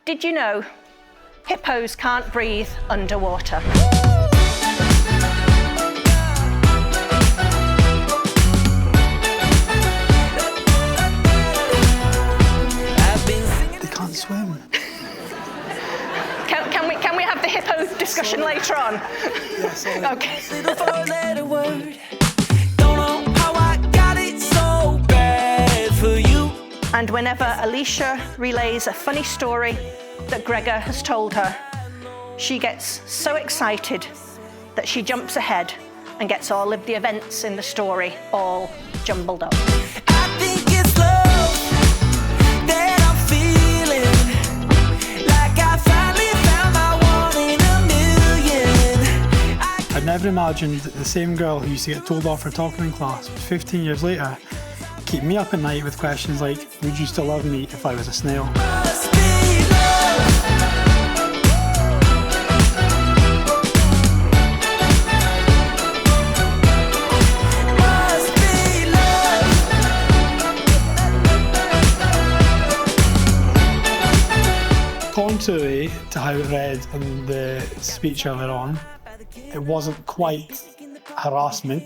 Did you know hippos can't breathe underwater? They can't swim. Can we have the hippo discussion later on? Yeah, sorry. Okay. And whenever Allysha relays a funny story that Gregor has told her, she gets so excited that she jumps ahead and gets all of the events in the story all jumbled up. I think it's love that I'm feeling, like I finally found my 1 in a million. I'd never imagined that the same girl who used to get told off for talking in class would 15 years later keep me up at night with questions like, would you still love me if I was a snail? Must be love. Must be love. Contrary to how it read in the speech earlier on, it wasn't quite harassment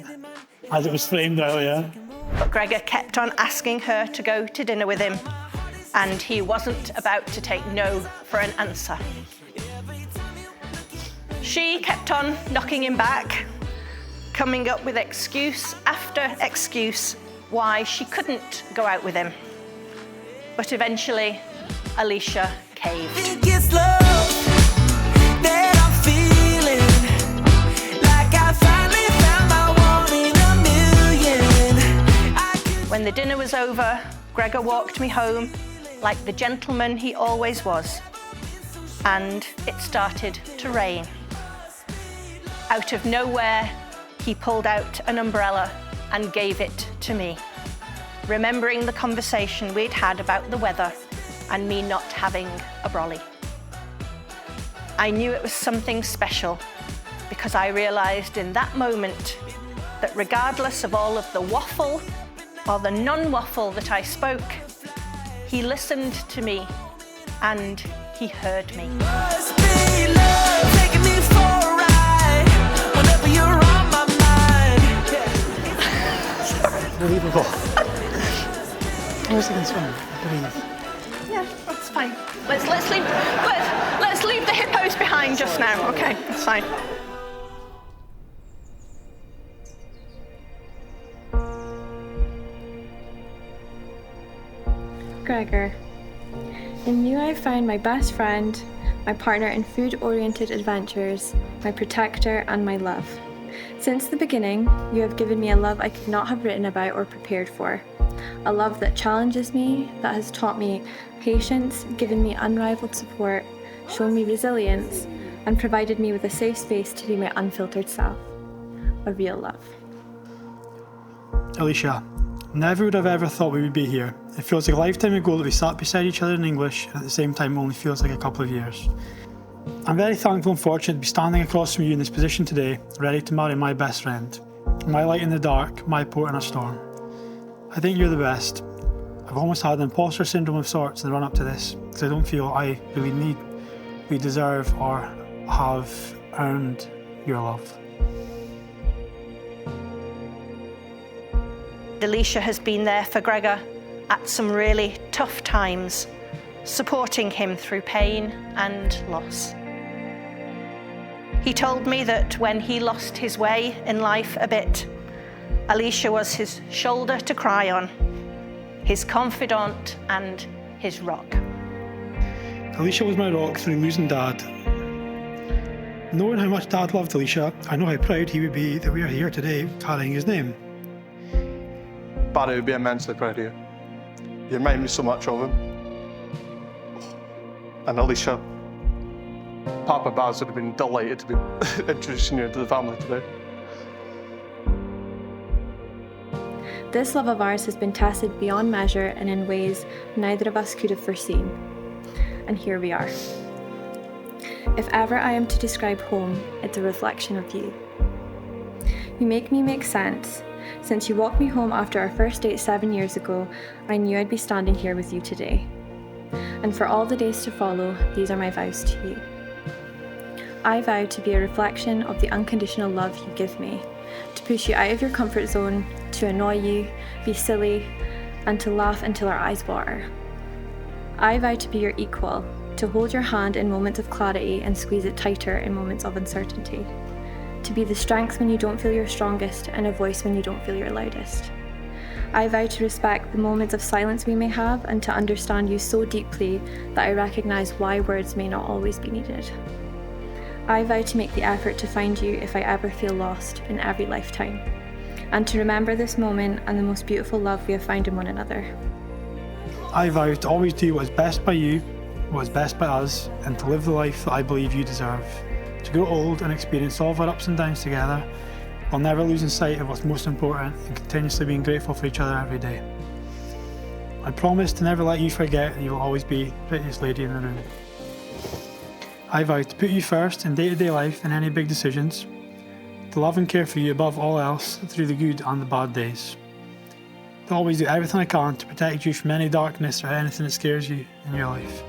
as it was framed earlier. But Gregor kept on asking her to go to dinner with him, and he wasn't about to take no for an answer. She kept on knocking him back, coming up with excuse after excuse why she couldn't go out with him. But eventually, Allysha caved. I think it's love that I'm feeling, like I finally found my 1 in a million. When the dinner was over, Gregor walked me home like the gentleman he always was, and it started to rain. Out of nowhere, he pulled out an umbrella and gave it to me, remembering the conversation we'd had about the weather and me not having a brolly. I knew it was something special because I realised in that moment that regardless of all of the waffle or the non-waffle that I spoke, he listened to me and he heard me. Must be love, taking me for a ride, whenever you're on my mind. Unbelievable. Where's he going to swim? Breathe. Yeah, that's fine. Let's leave the hippos behind just now. Okay, that's fine. Gregor, in you I found my best friend, my partner in food-oriented adventures, my protector and my love. Since the beginning, you have given me a love I could not have written about or prepared for. A love that challenges me, that has taught me patience, given me unrivaled support, shown me resilience, and provided me with a safe space to be my unfiltered self. A real love. Allysha, never would have ever thought we would be here. It feels like a lifetime ago that we sat beside each other in English, and at the same time only feels like a couple of years. I'm very thankful and fortunate to be standing across from you in this position today, ready to marry my best friend. My light in the dark, my port in a storm. I think you're the best. I've almost had an imposter syndrome of sorts in the run up to this, because I don't feel I really deserve or have earned your love. Allysha has been there for Gregor at some really tough times, supporting him through pain and loss. He told me that when he lost his way in life a bit, Allysha was his shoulder to cry on, his confidant and his rock. Allysha was my rock through losing Dad. Knowing how much Dad loved Allysha, I know how proud he would be that we are here today carrying his name. Barra would be immensely proud of you. You remind me so much of him. And Allysha, Papa Baz would have been delighted to be introducing you to the family today. This love of ours has been tested beyond measure and in ways neither of us could have foreseen. And here we are. If ever I am to describe home, it's a reflection of you. You make me make sense. Since you walked me home after our first date 7 years ago, I knew I'd be standing here with you today. and for all the days to follow, these are my vows to you. I vow to be a reflection of the unconditional love you give me, to push you out of your comfort zone, to annoy you, be silly, and to laugh until our eyes water. I vow to be your equal, to hold your hand in moments of clarity and squeeze it tighter in moments of uncertainty, to be the strength when you don't feel your strongest and a voice when you don't feel your loudest. I vow to respect the moments of silence we may have and to understand you so deeply that I recognise why words may not always be needed. I vow to make the effort to find you if I ever feel lost in every lifetime, and to remember this moment and the most beautiful love we have found in one another. I vow to always do what is best by you, what is best by us, and to live the life that I believe you deserve. To grow old and experience all of our ups and downs together, while never losing sight of what's most important and continuously being grateful for each other every day. I promise to never let you forget that you will always be the prettiest lady in the room. I vow to put you first in day-to-day life and any big decisions, to love and care for you above all else through the good and the bad days, to always do everything I can to protect you from any darkness or anything that scares you in your life.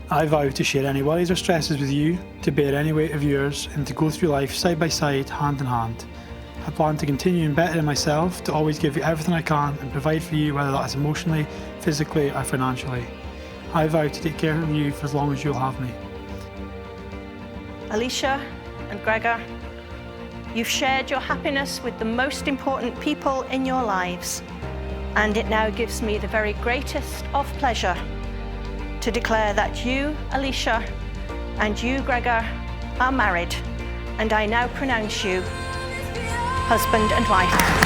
I vow to share any worries or stresses with you, to bear any weight of yours, and to go through life side by side, hand in hand. I plan to continue and better myself, to always give you everything I can and provide for you, whether that is emotionally, physically or financially. I vow to take care of you for as long as you'll have me. Allysha and Gregor, you've shared your happiness with the most important people in your lives, and it now gives me the very greatest of pleasure to declare that you, Allysha, and you, Gregor, are married, and I now pronounce you husband and wife.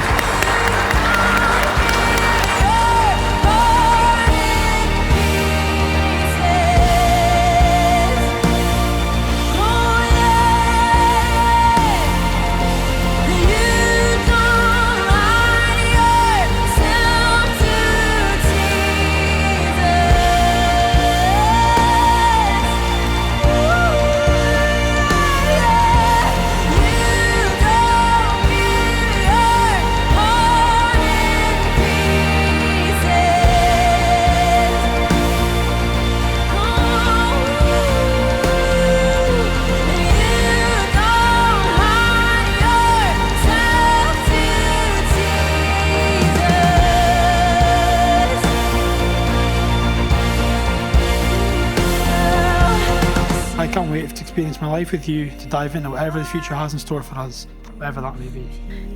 I can't wait to experience my life with you, to dive into whatever the future has in store for us, whatever that may be.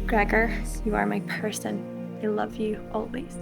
Gregor, you are my person. I love you always.